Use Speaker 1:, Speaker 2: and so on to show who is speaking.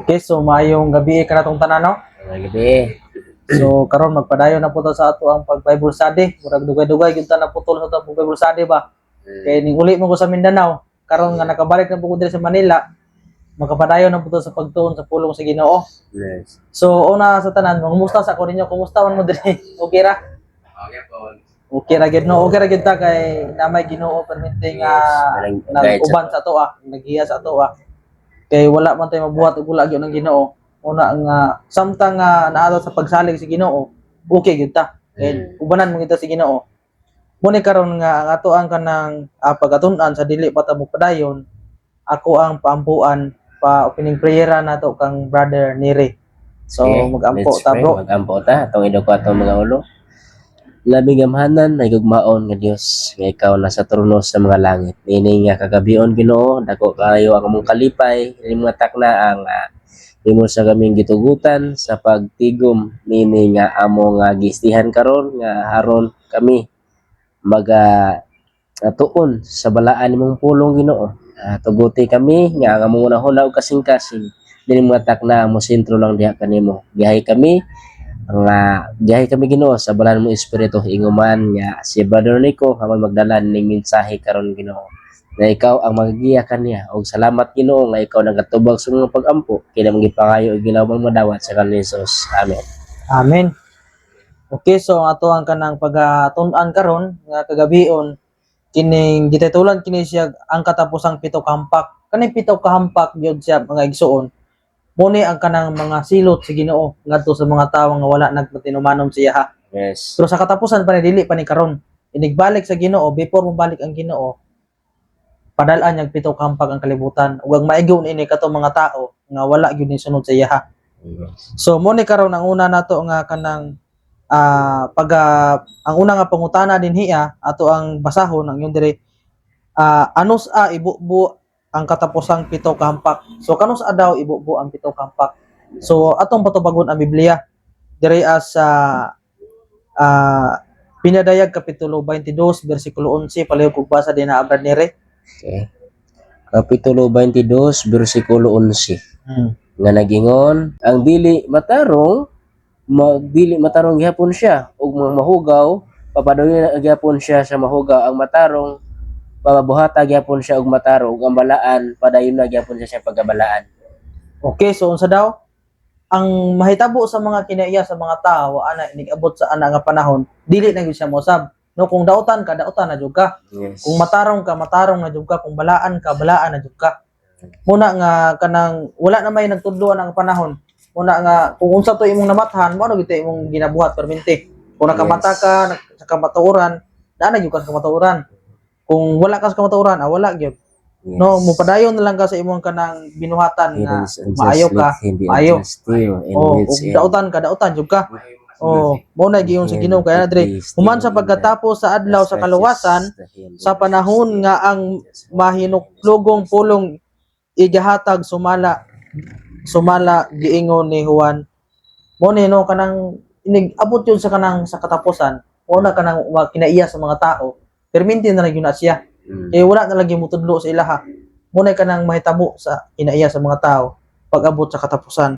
Speaker 1: Okay, so maayong gabi ka na tong tanan, no?
Speaker 2: Gabi.
Speaker 1: So karon magpadayon na po ta sa ato ang pag-Bible study. Murag dugay-dugay gyud ta na putol sa ato Bible study ba. Kay ning uli mo ko sa Mindanao, karon nga nakabalik na po ko diri sa Manila, makapadayon na po ta sa pagtuon sa pulong sa Ginoo.
Speaker 2: Yes.
Speaker 1: So una sa tanan, kumusta sa ako ninyo? Kumusta man mo diri? Okay ra?
Speaker 2: Okay po.
Speaker 1: Okay ra gyud no. Okay ra gyud ta kay namay Ginoo permitting nag-uban sa ato naghiya sa ato Kay wala man tayo mabuhat og wala gyud ng Ginoo. Una nga samtang naadto sa pagsalig si Ginoo, okay gyud ta. Kay ubanan mo kita si Ginoo. Muni karon nga ang ato ang kanang pagatun-an sa dili pa ta mo padayon, ako ang paampuan pa opening prayer nato kang brother Neri. So magampo ta bro.
Speaker 2: Magampo ta atong ido ko atong mga ulo. Labing gamhanan ay gugmaon nga Dios nga ikaw nasa trono sa mga langit. Ini nga kagabion Ginoo, dako kayo ang among kalipay, mga takna ang imo sa kaming gitugutan sa pagtigom nini nga amo nga gistihan karon nga haron kami maga tuon sa balaan nimong pulong Ginoo. Tuguti kami nga ang among unahuna og kasing-kasing dinhi mga takna mo sentro lang diha kanimo. Gihay kami Ginoo sa balaan mong espiritu inguman nga si Brother Nico hamon magdala ning mensahe karon Ginoo na ikaw ang magigiya kaniya og salamat Ginoo nga ikaw nagatubag sa mga pag-ampo kina magipangayo og ginawang madawat sa kanila Jesus. Amen.
Speaker 1: Amen. Okay, so ato ang kanang pagatun-an karon nga kagabion kining gititulan kini siya ang katapusang pito ka hampak. Kaning pito ka hampak gyud siya mga igsuon. Muni ang kanang mga silot sa Ginoo ngadto sa mga tawo nga wala nagpatinumanom siya.
Speaker 2: Yes.
Speaker 1: Pero sa katapusan pa ni dili pa ni karon. Inigbalik sa Ginoo before mabalik ang Ginoo. Padalaan niyang pito ka hampak ang kalibutan. Ug ang maigon ini kato mga tao nga wala gyud ni sunod sa iya.
Speaker 2: Yes.
Speaker 1: So muni karon ang una nato nga kanang ang una nga pangutana dinhi ato ang basahon ang yung dire anus ibubu ang katapusang pito ka hampak. So kanus daw ibubu ang pito ka hampak. So atong patubagon ang Biblia dire sa Pinadayag kapitulo 22 bersikulo 11 palihog kog basa din na Brad Nere.
Speaker 2: Okay. Kapitulo 22 bersikulo 11. Nga nagingon ang dili matarong gihapon siya ug mahugaw papadawin gihapon siya sa mahugaw ang matarong pabuhata gyapon siya og matarong ug ang balaan padayon na gyapon siya sa pagabalaan.
Speaker 1: Okay, so unsa daw ang mahitabo sa mga kinaiya sa mga tao ana inigabot sa ana nga panahon dili na gyud siya mosab. No, kung dautan ka na jud ka.
Speaker 2: Yes.
Speaker 1: Kung matarong na jud ka, kung balaan na jud ka. Muna nga kanang wala na may nagtudloan ang panahon. Muna nga kung unsa to imong namathan, mo ano gito imong ginabuhat permente. Kung nakamata ka sa kamatuoran, na gyud ka sa kamatuoran. Kung wala ka sa kamatuoran, wala gyud.
Speaker 2: Yes.
Speaker 1: No, mupadayon na lang ka sa imong kanang binuhatan nga maayo ka, maayo. Ug dautan jud ka. Mo na giyon sa Ginoo kaya dre human sa pagkatapos sa adlaw sa kaluwasan sa panahon nga ang mahinuklogong pulong igahatag sumala giingon ni Juan. Mo ni no kanang inigabot yun sa kanang sa katapusan. Mo na kanang kinaiya sa mga tao. Perminti na lang yun na siya. Wala na lagi mo tudlo sa ilaha. Mo na kanang mahitabo sa kinaiya sa mga tao pag abot sa katapusan.